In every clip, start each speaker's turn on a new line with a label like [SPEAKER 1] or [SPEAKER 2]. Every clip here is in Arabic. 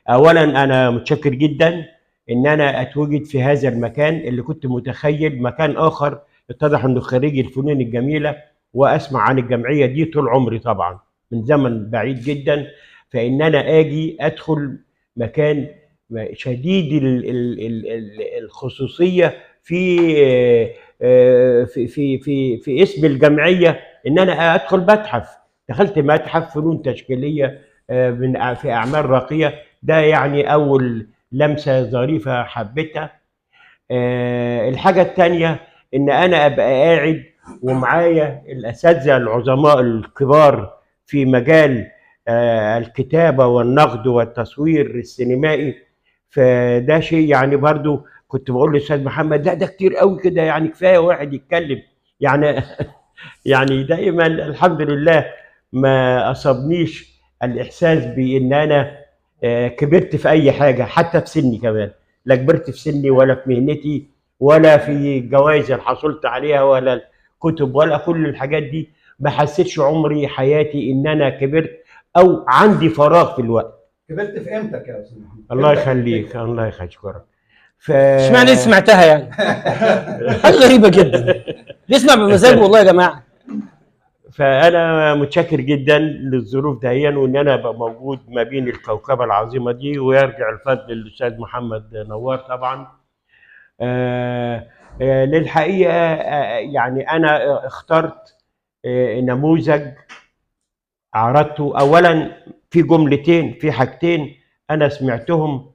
[SPEAKER 1] اولا انا متشكر جدا ان انا اتوجد في هذا المكان اللي كنت متخيل مكان اخر. اتضح انه خريج الفنون الجميله، واسمع عن الجمعيه دي طول عمري طبعا من زمن بعيد جدا. فان انا اجي ادخل مكان شديد الخصوصيه في في اسم الجمعيه، ان انا ادخل متحف. دخلت متحف فنون تشكيليه من في اعمال راقيه. ده يعني اول لمسه ظريفه حبيتها. الحاجه الثانيه ان انا ابقى قاعد ومعايا الاساتذه العظماء الكبار في مجال الكتابه والنقد والتصوير السينمائي. فده شيء يعني برضو كنت بقول للاستاذ محمد لا ده كتير قوي كده، يعني كفايه واحد يتكلم يعني. يعني دائما الحمد لله ما اصابنيش الاحساس بان انا كبرت في اي حاجه، حتى في سني كمان. لا كبرت في سني ولا في مهنتي ولا في الجوائز اللي حصلت عليها ولا الكتب ولا كل الحاجات دي. ما حسيتش عمري حياتي ان انا كبرت او عندي فراغ في الوقت.
[SPEAKER 2] كبرت في قيمتك يا استاذ محمد.
[SPEAKER 1] الله يخليك، الله يخليك.
[SPEAKER 3] اشمعنى سمعتها يعني؟ حاجه غريبه جدا. نسمع بمزاج والله يا جماعه.
[SPEAKER 1] فانا متشكر جدا للظروف دهيا وان انا ابقى موجود ما بين الكوكبه العظيمه دي، ويرجع الفضل للاستاذ محمد نوار طبعا. للحقيقه يعني انا اخترت نموذج عرضته اولا في جملتين، في حاجتين انا سمعتهم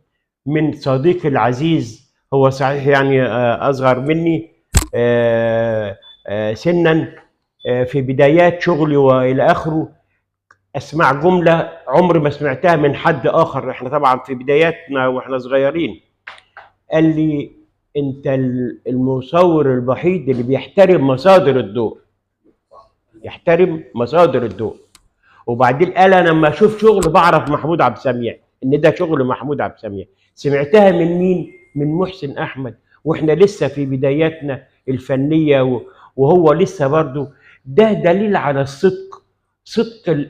[SPEAKER 1] من صديقي العزيز. هو صحيح يعني اصغر مني سنا، في بدايات شغلي والى اخره. اسمع جمله عمري ما سمعتها من حد اخر، احنا طبعا في بداياتنا واحنا صغيرين. قال لي انت المصور الوحيد اللي بيحترم مصادر الضوء، يحترم مصادر الضوء. وبعدين قال انا لما اشوف شغل بعرف محمود عبد السميع ان ده شغل محمود عبد السميع. سمعتها من مين؟ من محسن احمد، واحنا لسه في بداياتنا الفنيه وهو لسه برضه. ده دليل على الصدق، صدق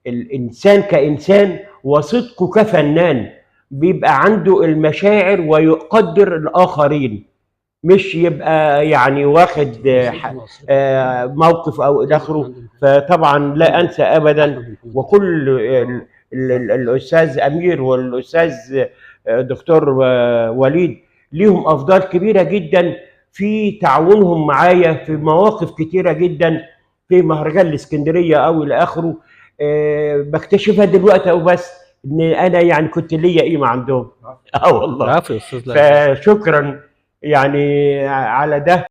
[SPEAKER 1] الانسان كانسان وصدقه كفنان. بيبقى عنده المشاعر ويقدر الاخرين، مش يبقى يعني واخد موقف او الى اخره. فطبعا لا انسى ابدا، وكل الاستاذ امير والاستاذ دكتور وليد ليهم افضال كبيره جدا في تعاونهم معايا في مواقف كتيره جدا في مهرجان الاسكندريه او الى اخره. بكتشفها دلوقتي او بس ان انا يعني كنت ليا قيمه عندهم. والله.
[SPEAKER 3] عفوا يا استاذ.
[SPEAKER 1] فشكرا يعني على ده.